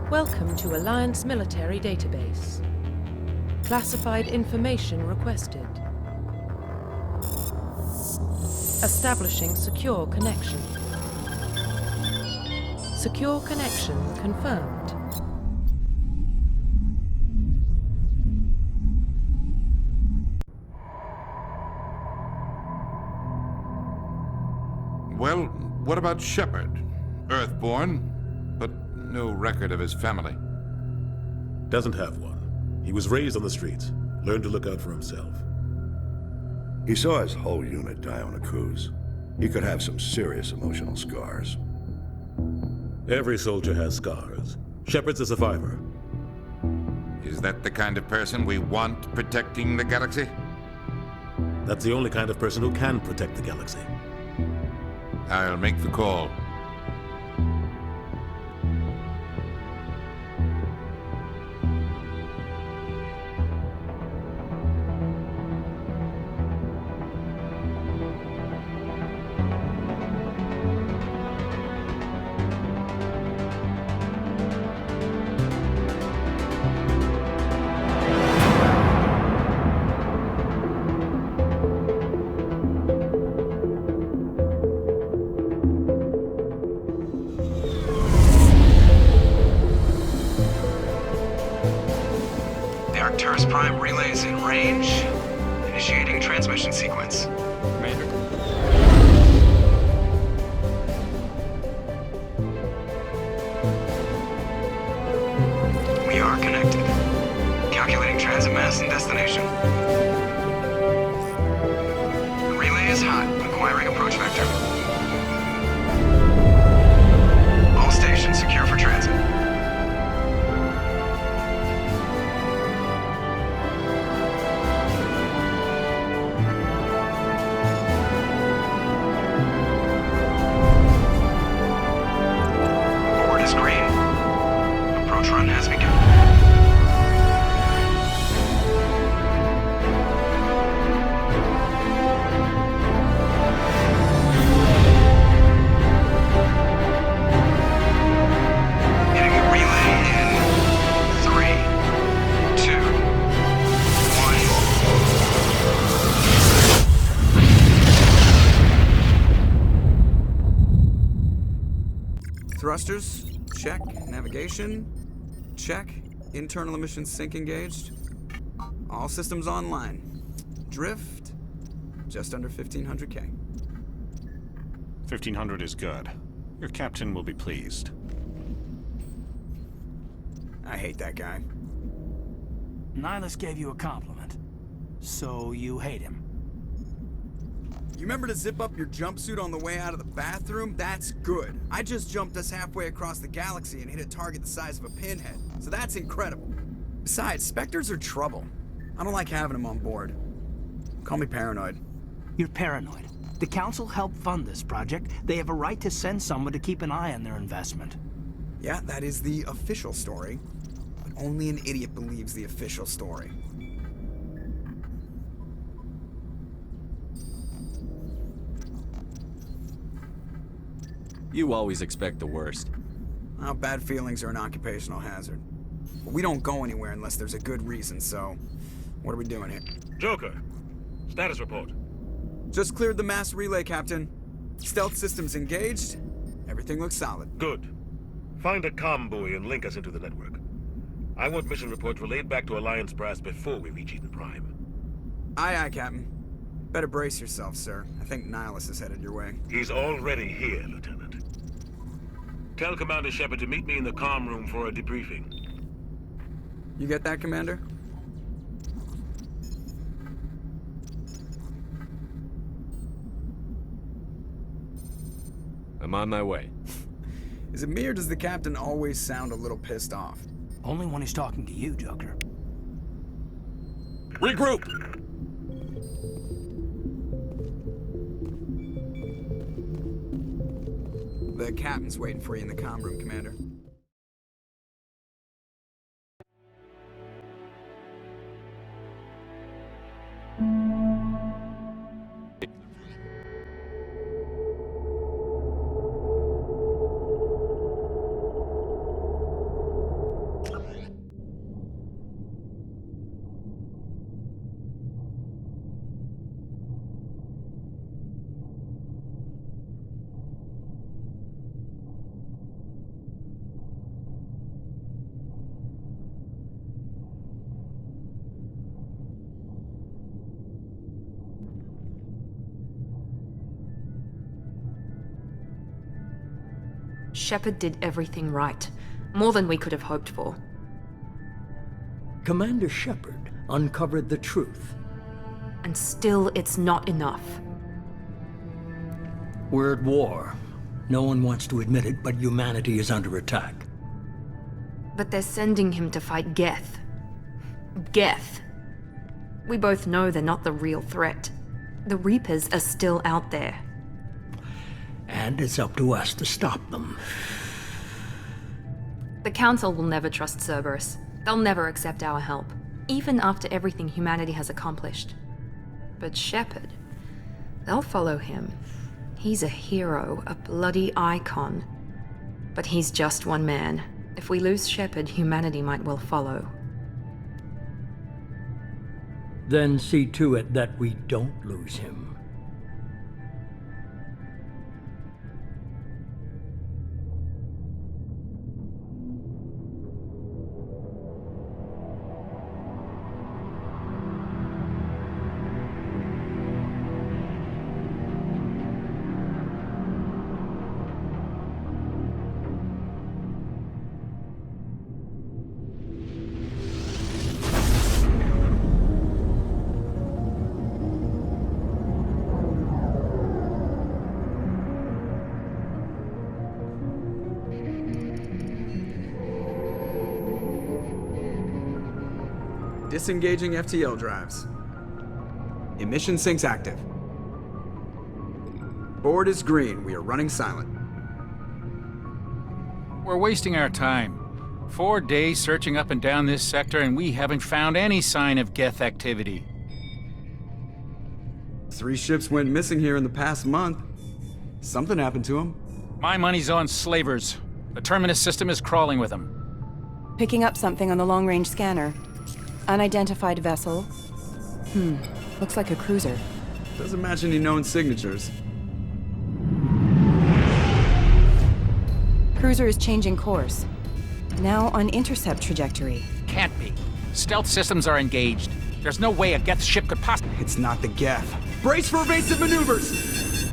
Welcome to Alliance Military Database. Classified information requested. Establishing secure connection. Secure connection confirmed. Well, what about Shepard? Earthborn, but no record of his family. Doesn't have one. He was raised on the streets, learned to look out for himself. He saw his whole unit die on a cruise. He could have some serious emotional scars. Every soldier has scars. Shepard's a survivor. Is that the kind of person we want protecting the galaxy? That's the only kind of person who can protect the galaxy. I'll make the call. Prime relays in range. Initiating transmission sequence. Commander. We are connected. Calculating transit mass and destination. The relay is hot. Acquiring approach vector. All stations secure for transit. Thrusters, check. Navigation, check. Internal emission sync engaged. All systems online. Drift, just under 1500K. 1500 is good. Your captain will be pleased. I hate that guy. Nihilus gave you a compliment. So you hate him. You remember to zip up your jumpsuit on the way out of the bathroom? That's good. I just jumped us halfway across the galaxy and hit a target the size of a pinhead. So that's incredible. Besides, Spectres are trouble. I don't like having them on board. Call me paranoid. You're paranoid. The Council helped fund this project. They have a right to send someone to keep an eye on their investment. Yeah, that is the official story. But only an idiot believes the official story. You always expect the worst. Well, bad feelings are an occupational hazard. But we don't go anywhere unless there's a good reason, so... what are we doing here? Joker, status report. Just cleared the mass relay, Captain. Stealth systems engaged. Everything looks solid. Good. Find a comm buoy and link us into the network. I want mission reports relayed back to Alliance Brass before we reach Eden Prime. Aye, aye, Captain. Better brace yourself, sir. I think Nihilus is headed your way. He's already here, Lieutenant. Tell Commander Shepard to meet me in the comm room for a debriefing. You get that, Commander? I'm on my way. Is it me or does the Captain always sound a little pissed off? Only when he's talking to you, Joker. Regroup! The Captain's waiting for you in the comm room, Commander. Shepard did everything right. More than we could have hoped for. Commander Shepard uncovered the truth. And still, it's not enough. We're at war. No one wants to admit it, but humanity is under attack. But they're sending him to fight Geth. Geth. We both know they're not the real threat. The Reapers are still out there. And it's up to us to stop them. The Council will never trust Cerberus. They'll never accept our help, even after everything humanity has accomplished. But Shepard, they'll follow him. He's a hero, a bloody icon. But he's just one man. If we lose Shepard, humanity might well follow. Then see to it that we don't lose him. Disengaging FTL drives. Emission sinks active. Board is green. We are running silent. We're wasting our time. 4 days searching up and down this sector, and we haven't found any sign of Geth activity. 3 ships went missing here in the past month. Something happened to them. My money's on slavers. The Terminus system is crawling with them. Picking up something on the long-range scanner. Unidentified vessel. Looks like a cruiser. Doesn't match any known signatures. Cruiser is changing course. Now on intercept trajectory. Can't be. Stealth systems are engaged. There's no way a Geth ship could possibly... It's not the Geth. Brace for evasive maneuvers!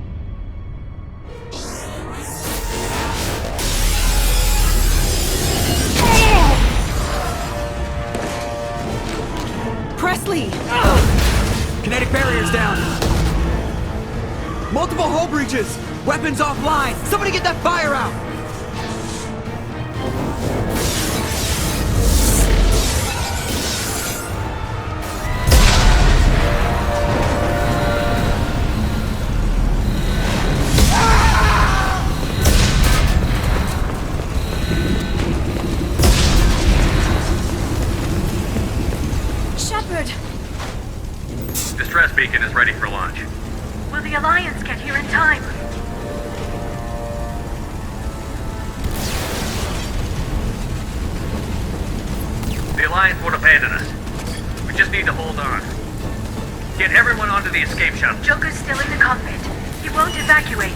Presley! Kinetic barriers down! Multiple hull breaches! Weapons offline! Somebody get that fire out! Distress beacon is ready for launch. Will the Alliance get here in time? The Alliance won't abandon us. We just need to hold on. Get everyone onto the escape shuttle. Joker's still in the cockpit. He won't evacuate.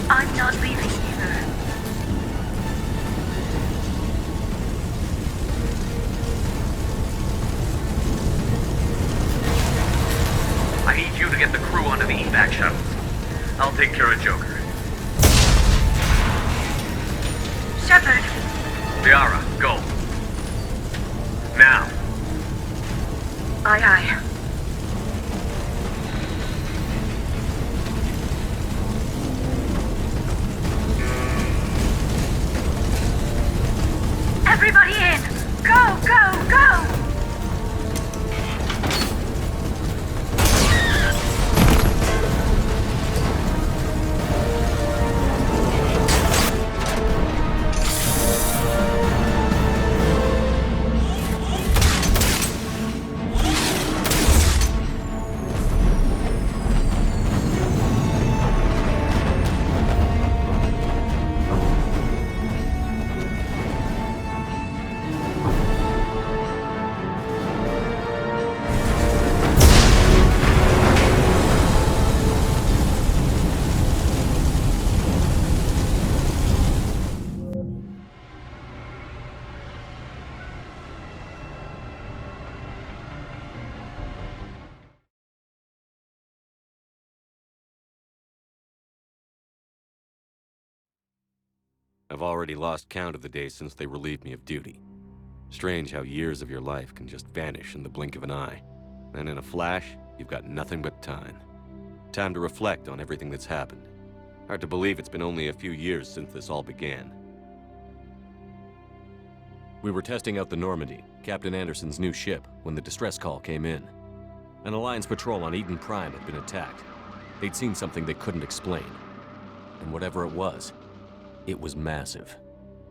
I'm not leaving either. I need you to get the crew onto the evac shuttles. I'll take care of Joker. Shepard! Liara, go. Now. Aye, aye. Everybody in! Go, go, go! I've already lost count of the days since they relieved me of duty. Strange how years of your life can just vanish in the blink of an eye. And in a flash, you've got nothing but time. Time to reflect on everything that's happened. Hard to believe it's been only a few years since this all began. We were testing out the Normandy, Captain Anderson's new ship, when the distress call came in. An Alliance patrol on Eden Prime had been attacked. They'd seen something they couldn't explain. And whatever it was massive.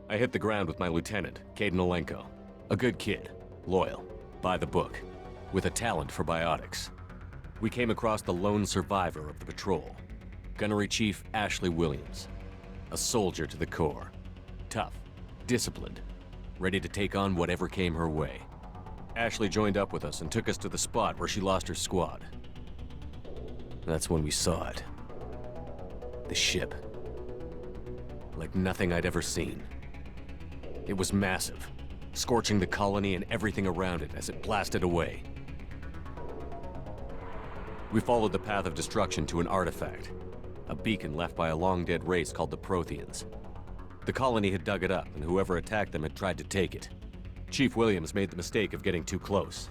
I hit the ground with my lieutenant, Caden Olenko. A good kid, loyal, by the book, with a talent for biotics. We came across the lone survivor of the patrol, Gunnery Chief Ashley Williams. A soldier to the core. Tough, disciplined, ready to take on whatever came her way. Ashley joined up with us and took us to the spot where she lost her squad. That's when we saw it. The ship. Like nothing I'd ever seen. It was massive, scorching the colony and everything around it as it blasted away. We followed the path of destruction to an artifact, a beacon left by a long-dead race called the Protheans. The colony had dug it up, and whoever attacked them had tried to take it. Chief Williams made the mistake of getting too close.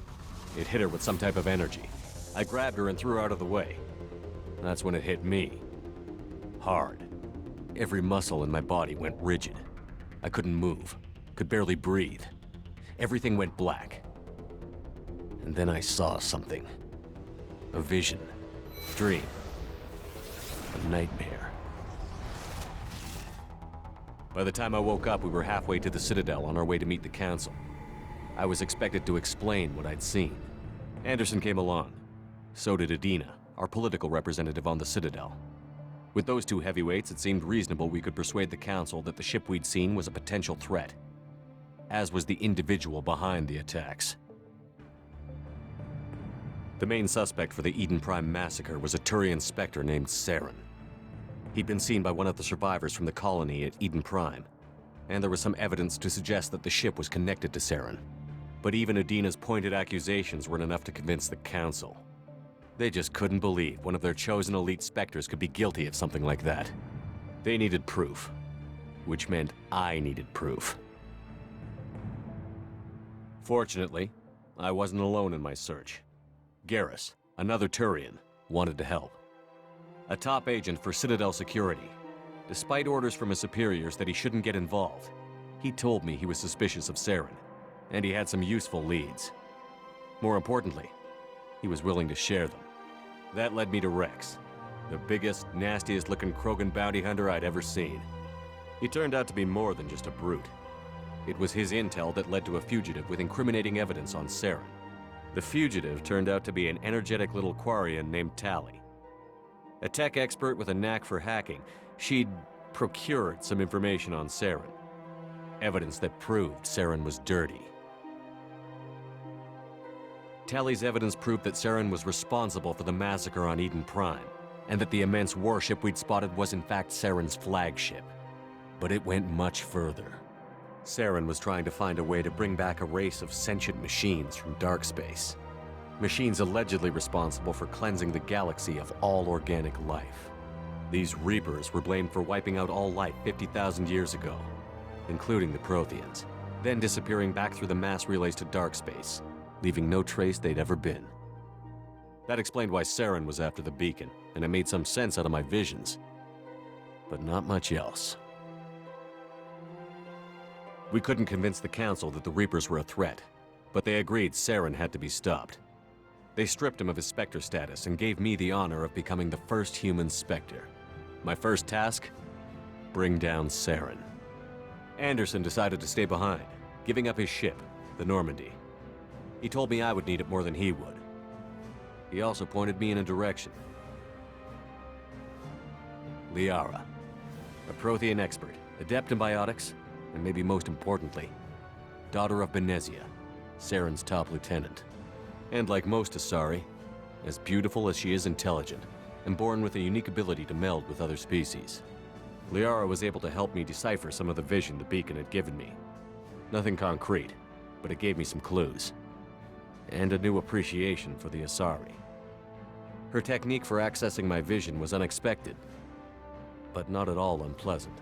It hit her with some type of energy. I grabbed her and threw her out of the way. That's when it hit me. Hard. Every muscle in my body went rigid. I couldn't move, could barely breathe. Everything went black. And then I saw something. A vision. Dream. A nightmare. By the time I woke up, we were halfway to the Citadel on our way to meet the Council. I was expected to explain what I'd seen. Anderson came along. So did Adina, our political representative on the Citadel. With those two heavyweights, it seemed reasonable we could persuade the Council that the ship we'd seen was a potential threat, as was the individual behind the attacks. The main suspect for the Eden Prime massacre was a Turian Spectre named Saren. He'd been seen by one of the survivors from the colony at Eden Prime, and there was some evidence to suggest that the ship was connected to Saren. But even Adina's pointed accusations weren't enough to convince the Council. They just couldn't believe one of their chosen elite Spectres could be guilty of something like that. They needed proof, which meant I needed proof. Fortunately, I wasn't alone in my search. Garrus, another Turian, wanted to help. A top agent for Citadel Security. Despite orders from his superiors that he shouldn't get involved, he told me he was suspicious of Saren, and he had some useful leads. More importantly, he was willing to share them. That led me to Rex, the biggest, nastiest-looking Krogan bounty hunter I'd ever seen. He turned out to be more than just a brute. It was his intel that led to a fugitive with incriminating evidence on Saren. The fugitive turned out to be an energetic little Quarian named Tali. A tech expert with a knack for hacking, she'd procured some information on Saren. Evidence that proved Saren was dirty. Tali's evidence proved that Saren was responsible for the massacre on Eden Prime, and that the immense warship we'd spotted was in fact Saren's flagship. But it went much further. Saren was trying to find a way to bring back a race of sentient machines from dark space. Machines allegedly responsible for cleansing the galaxy of all organic life. These Reapers were blamed for wiping out all life 50,000 years ago, including the Protheans, then disappearing back through the mass relays to dark space, leaving no trace they'd ever been. That explained why Saren was after the beacon, and it made some sense out of my visions. But not much else. We couldn't convince the Council that the Reapers were a threat, but they agreed Saren had to be stopped. They stripped him of his Spectre status and gave me the honor of becoming the first human Spectre. My first task? Bring down Saren. Anderson decided to stay behind, giving up his ship, the Normandy. He told me I would need it more than he would. He also pointed me in a direction. Liara, a Prothean expert, adept in biotics, and maybe most importantly, daughter of Benezia, Saren's top lieutenant. And like most Asari, as beautiful as she is intelligent, and born with a unique ability to meld with other species. Liara was able to help me decipher some of the vision the beacon had given me. Nothing concrete, but it gave me some clues. And a new appreciation for the Asari. Her technique for accessing my vision was unexpected, but not at all unpleasant.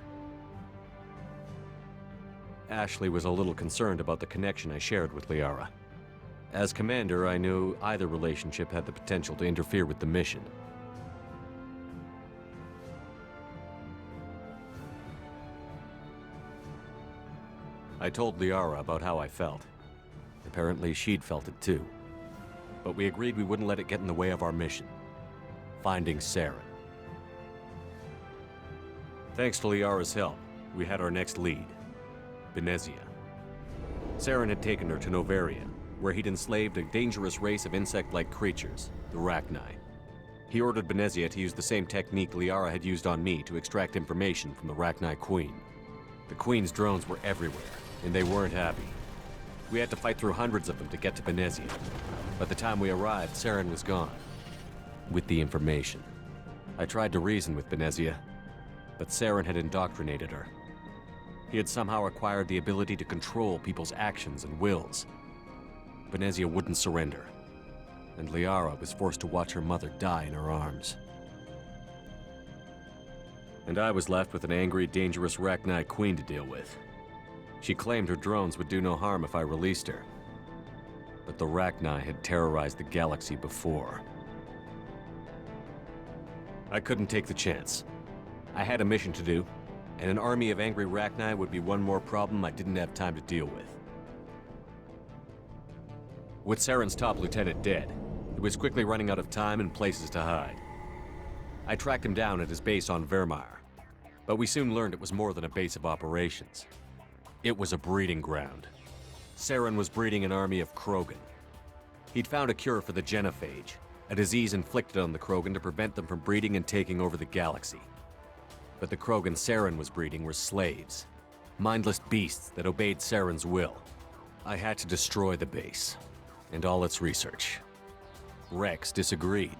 Ashley was a little concerned about the connection I shared with Liara. As commander, I knew either relationship had the potential to interfere with the mission. I told Liara about how I felt. Apparently, she'd felt it too. But we agreed we wouldn't let it get in the way of our mission. Finding Saren. Thanks to Liara's help, we had our next lead. Benezia. Saren had taken her to Novaria, where he'd enslaved a dangerous race of insect-like creatures, the Rachni. He ordered Benezia to use the same technique Liara had used on me to extract information from the Rachni Queen. The Queen's drones were everywhere, and they weren't happy. We had to fight through hundreds of them to get to Benezia. By the time we arrived, Saren was gone. With the information. I tried to reason with Benezia, but Saren had indoctrinated her. He had somehow acquired the ability to control people's actions and wills. Benezia wouldn't surrender, and Liara was forced to watch her mother die in her arms. And I was left with an angry, dangerous Rachni Queen to deal with. She claimed her drones would do no harm if I released her. But the Rachni had terrorized the galaxy before. I couldn't take the chance. I had a mission to do, and an army of angry Rachni would be one more problem I didn't have time to deal with. With Saren's top lieutenant dead, he was quickly running out of time and places to hide. I tracked him down at his base on Vermeer, but we soon learned it was more than a base of operations. It was a breeding ground. Saren was breeding an army of Krogan. He'd found a cure for the genophage, a disease inflicted on the Krogan to prevent them from breeding and taking over the galaxy. But the Krogan Saren was breeding were slaves, mindless beasts that obeyed Saren's will. I had to destroy the base, and all its research. Rex disagreed.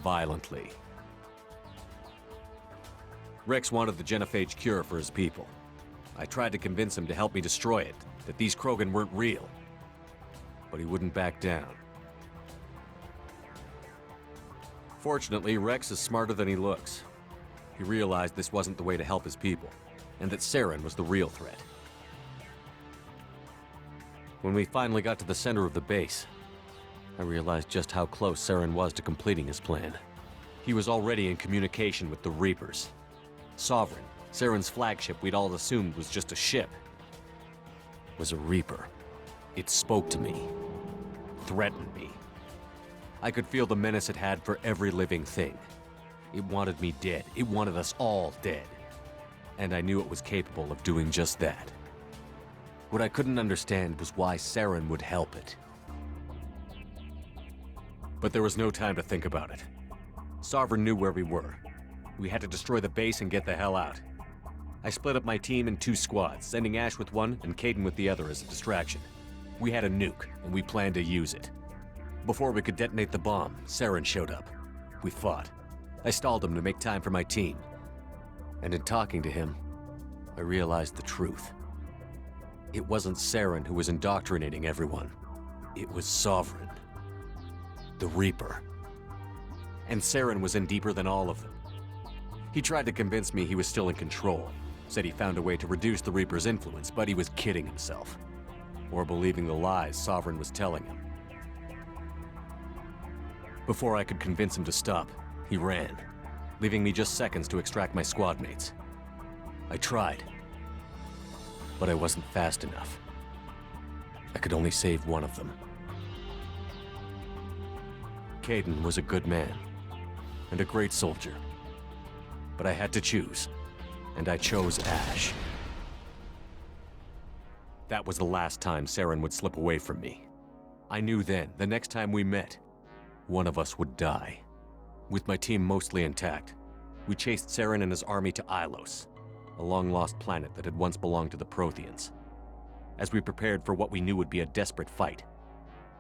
Violently. Rex wanted the genophage cure for his people. I tried to convince him to help me destroy it, that these Krogan weren't real. But he wouldn't back down. Fortunately, Rex is smarter than he looks. He realized this wasn't the way to help his people, and that Saren was the real threat. When we finally got to the center of the base, I realized just how close Saren was to completing his plan. He was already in communication with the Reapers. Sovereign, Saren's flagship we'd all assumed was just a ship, was a Reaper. It spoke to me, threatened me. I could feel the menace it had for every living thing. It wanted me dead. It wanted us all dead. And I knew it was capable of doing just that. What I couldn't understand was why Saren would help it. But there was no time to think about it. Sovereign knew where we were. We had to destroy the base and get the hell out. I split up my team in 2 squads, sending Ash with one and Kaidan with the other as a distraction. We had a nuke, and we planned to use it. Before we could detonate the bomb, Saren showed up. We fought. I stalled him to make time for my team. And in talking to him, I realized the truth. It wasn't Saren who was indoctrinating everyone. It was Sovereign. The Reaper. And Saren was in deeper than all of them. He tried to convince me he was still in control. Said he found a way to reduce the Reaper's influence, but he was kidding himself. Or believing the lies Sovereign was telling him. Before I could convince him to stop, he ran, leaving me just seconds to extract my squad mates. I tried, but I wasn't fast enough. I could only save one of them. Kaidan was a good man, and a great soldier. But I had to choose, and I chose Ash. That was the last time Saren would slip away from me. I knew then, the next time we met, one of us would die. With my team mostly intact, we chased Saren and his army to Ilos, a long-lost planet that had once belonged to the Protheans. As we prepared for what we knew would be a desperate fight,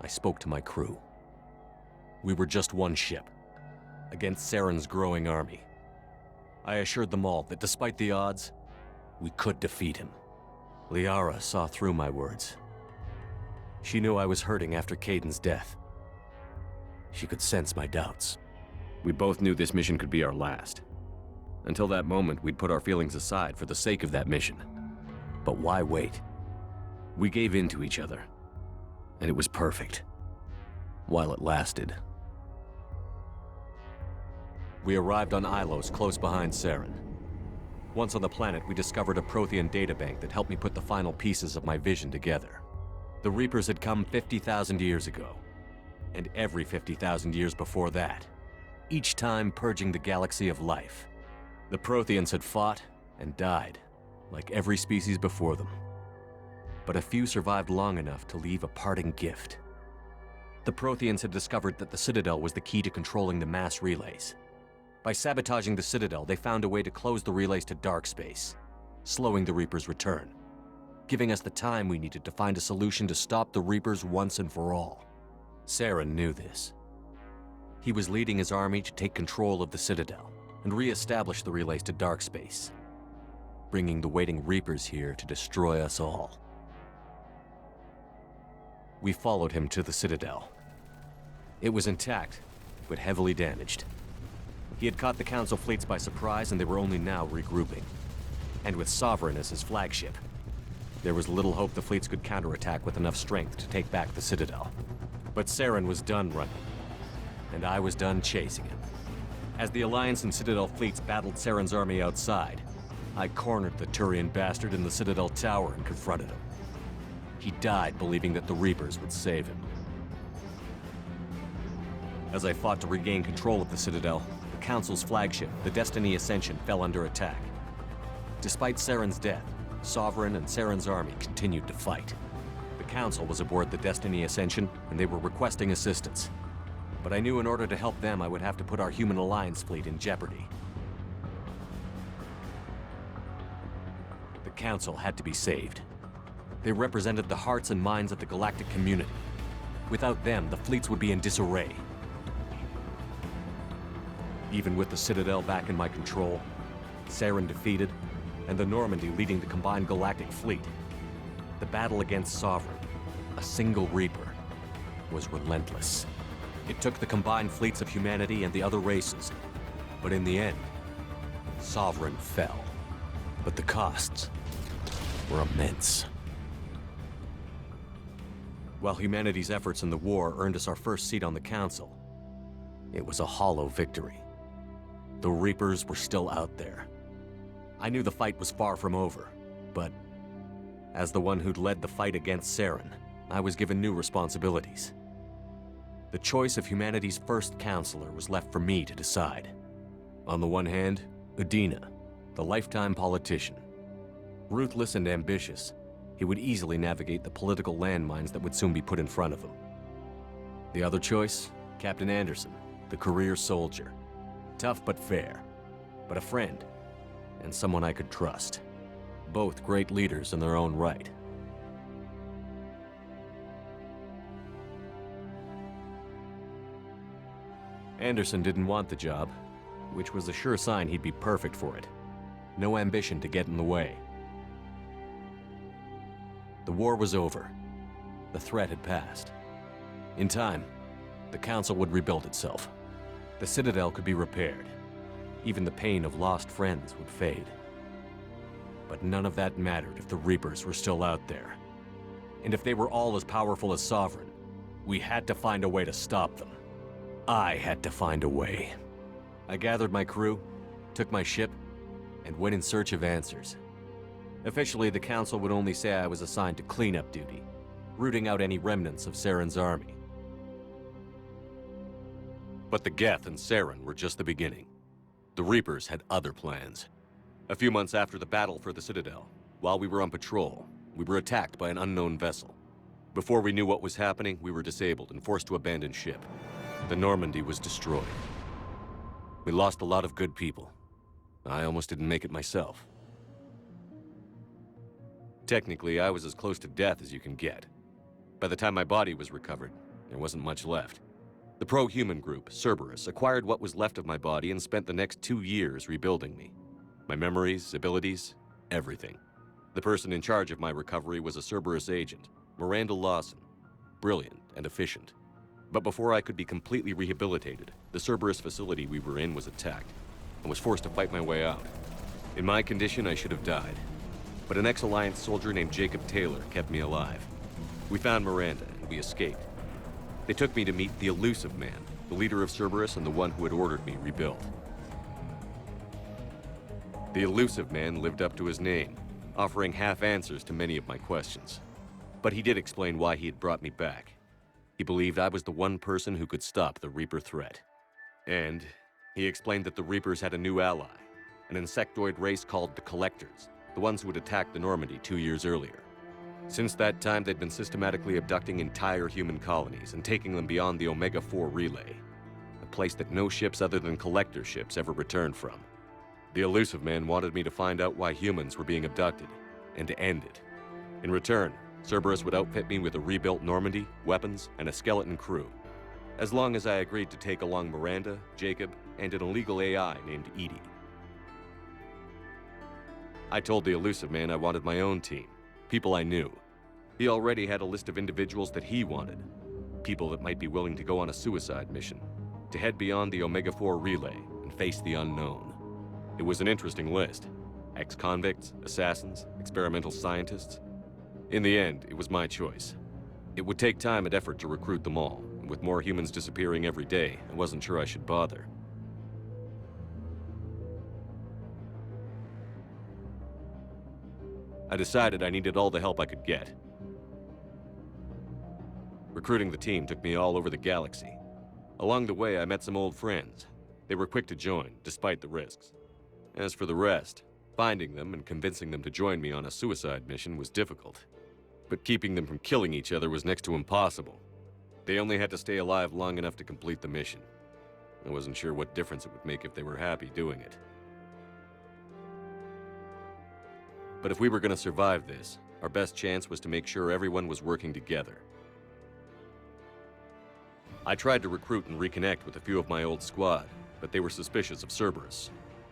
I spoke to my crew. We were just one ship, against Saren's growing army. I assured them all that despite the odds, we could defeat him. Liara saw through my words. She knew I was hurting after Kaidan's death. She could sense my doubts. We both knew this mission could be our last. Until that moment, we'd put our feelings aside for the sake of that mission. But why wait? We gave in to each other, and it was perfect. While it lasted. We arrived on Ilos, close behind Saren. Once on the planet, we discovered a Prothean databank that helped me put the final pieces of my vision together. The Reapers had come 50,000 years ago, and every 50,000 years before that, each time purging the galaxy of life. The Protheans had fought and died, like every species before them. But a few survived long enough to leave a parting gift. The Protheans had discovered that the Citadel was the key to controlling the mass relays. By sabotaging the Citadel, they found a way to close the relays to dark space, slowing the Reapers' return, giving us the time we needed to find a solution to stop the Reapers once and for all. Saren knew this. He was leading his army to take control of the Citadel and re-establish the relays to dark space, bringing the waiting Reapers here to destroy us all. We followed him to the Citadel. It was intact, but heavily damaged. He had caught the Council fleets by surprise, and they were only now regrouping. And with Sovereign as his flagship, there was little hope the fleets could counterattack with enough strength to take back the Citadel. But Saren was done running, and I was done chasing him. As the Alliance and Citadel fleets battled Saren's army outside, I cornered the Turian bastard in the Citadel tower and confronted him. He died believing that the Reapers would save him. As I fought to regain control of the Citadel, the Council's flagship, the Destiny Ascension, fell under attack. Despite Saren's death, Sovereign and Saren's army continued to fight. The Council was aboard the Destiny Ascension, and they were requesting assistance. But I knew in order to help them, I would have to put our human Alliance fleet in jeopardy. The Council had to be saved. They represented the hearts and minds of the galactic community. Without them, the fleets would be in disarray. Even with the Citadel back in my control, Saren defeated, and the Normandy leading the combined galactic fleet, the battle against Sovereign, a single Reaper, was relentless. It took the combined fleets of humanity and the other races, but in the end, Sovereign fell. But the costs were immense. While humanity's efforts in the war earned us our first seat on the Council, it was a hollow victory. The Reapers were still out there. I knew the fight was far from over, but as the one who'd led the fight against Saren, I was given new responsibilities. The choice of humanity's first counselor was left for me to decide. On the one hand, Udina, the lifetime politician. Ruthless and ambitious, he would easily navigate the political landmines that would soon be put in front of him. The other choice, Captain Anderson, the career soldier. Tough but fair, but a friend, and someone I could trust. Both great leaders in their own right. Anderson didn't want the job, which was a sure sign he'd be perfect for it. No ambition to get in the way. The war was over. The threat had passed. In time, the Council would rebuild itself. The Citadel could be repaired. Even the pain of lost friends would fade. But none of that mattered if the Reapers were still out there. And if they were all as powerful as Sovereign, we had to find a way to stop them. I had to find a way. I gathered my crew, took my ship, and went in search of answers. Officially, the Council would only say I was assigned to cleanup duty, rooting out any remnants of Saren's army. But the Geth and Saren were just the beginning. The Reapers had other plans. A few months after the battle for the Citadel, while we were on patrol, we were attacked by an unknown vessel. Before we knew what was happening, we were disabled and forced to abandon ship. The Normandy was destroyed. We lost a lot of good people. I almost didn't make it myself. Technically, I was as close to death as you can get. By the time my body was recovered, there wasn't much left. The pro-human group, Cerberus, acquired what was left of my body and spent the next 2 years rebuilding me. My memories, abilities, everything. The person in charge of my recovery was a Cerberus agent, Miranda Lawson. Brilliant and efficient. But before I could be completely rehabilitated, the Cerberus facility we were in was attacked, and was forced to fight my way out. In my condition, I should have died. but an ex-Alliance soldier named Jacob Taylor kept me alive. We found Miranda, and we escaped. They took me to meet the Elusive Man, the leader of Cerberus and the one who had ordered me rebuilt. The Elusive Man lived up to his name, offering half answers to many of my questions. But he did explain why he had brought me back. He believed I was the one person who could stop the Reaper threat. And he explained that the Reapers had a new ally, an insectoid race called the Collectors, the ones who had attacked the Normandy 2 years earlier. Since that time, they'd been systematically abducting entire human colonies and taking them beyond the Omega-4 relay, a place that no ships other than Collector ships ever returned from. The Elusive Man wanted me to find out why humans were being abducted, and to end it. In return, Cerberus would outfit me with a rebuilt Normandy, weapons, and a skeleton crew, as long as I agreed to take along Miranda, Jacob, and an illegal AI named Edie. I told the Elusive Man I wanted my own team, people I knew. He already had a list of individuals that he wanted, people that might be willing to go on a suicide mission, to head beyond the Omega-4 relay and face the unknown. It was an interesting list. Ex-convicts, assassins, experimental scientists. In the end, it was my choice. It would take time and effort to recruit them all, and with more humans disappearing every day, I wasn't sure I should bother. I decided I needed all the help I could get. Recruiting the team took me all over the galaxy. Along the way, I met some old friends. They were quick to join, despite the risks. As for the rest, finding them and convincing them to join me on a suicide mission was difficult. But keeping them from killing each other was next to impossible. They only had to stay alive long enough to complete the mission. I wasn't sure what difference it would make if they were happy doing it. But if we were going to survive this, our best chance was to make sure everyone was working together. I tried to recruit and reconnect with a few of my old squad, but they were suspicious of Cerberus.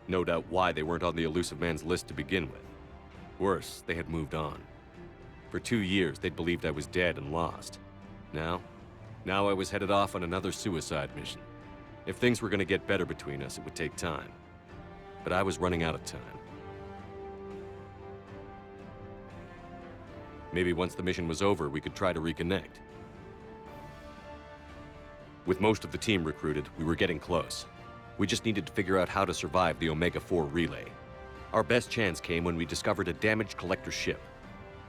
No doubt why they weren't on the Elusive Man's list to begin with. Worse, they had moved on. For 2 years, they'd believed I was dead and lost. Now I was headed off on another suicide mission. If things were going to get better between us, it would take time. But I was running out of time. Maybe once the mission was over, we could try to reconnect. With most of the team recruited, we were getting close. We just needed to figure out how to survive the Omega-4 relay. Our best chance came when we discovered a damaged Collector ship.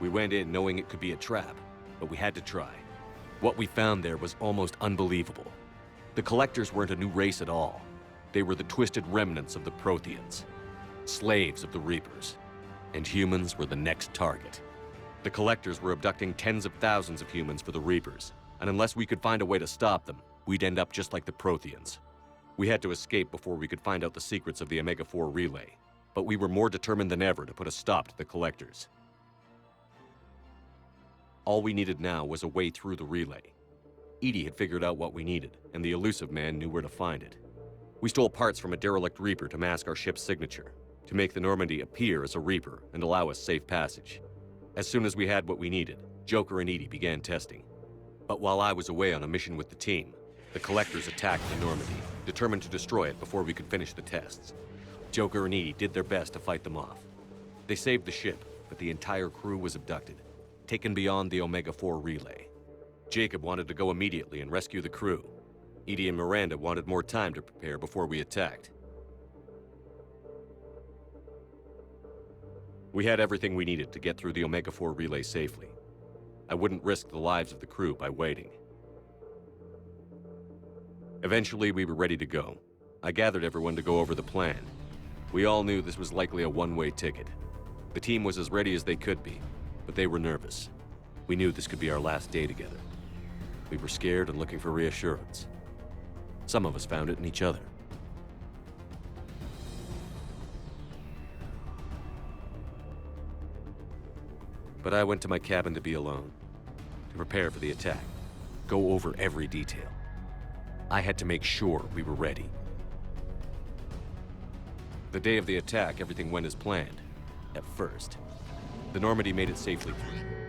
We went in knowing it could be a trap, but we had to try. What we found there was almost unbelievable. The Collectors weren't a new race at all. They were the twisted remnants of the Protheans, slaves of the Reapers, and humans were the next target. The Collectors were abducting tens of thousands of humans for the Reapers, and unless we could find a way to stop them, we'd end up just like the Protheans. We had to escape before we could find out the secrets of the Omega-4 relay, but we were more determined than ever to put a stop to the Collectors. All we needed now was a way through the relay. Edie had figured out what we needed, and the Elusive Man knew where to find it. We stole parts from a derelict Reaper to mask our ship's signature, to make the Normandy appear as a Reaper and allow us safe passage. As soon as we had what we needed, Joker and Edie began testing. But while I was away on a mission with the team, the Collectors attacked the Normandy, determined to destroy it before we could finish the tests. Joker and Edie did their best to fight them off. They saved the ship, but the entire crew was abducted, taken beyond the Omega-4 relay. Jacob wanted to go immediately and rescue the crew. Edie and Miranda wanted more time to prepare before we attacked. We had everything we needed to get through the Omega-4 relay safely. I wouldn't risk the lives of the crew by waiting. Eventually, we were ready to go. I gathered everyone to go over the plan. We all knew this was likely a one-way ticket. The team was as ready as they could be, but they were nervous. We knew this could be our last day together. We were scared and looking for reassurance. Some of us found it in each other. But I went to my cabin to be alone, to prepare for the attack, go over every detail. I had to make sure we were ready. The day of the attack, everything went as planned, at first. The Normandy made it safely through.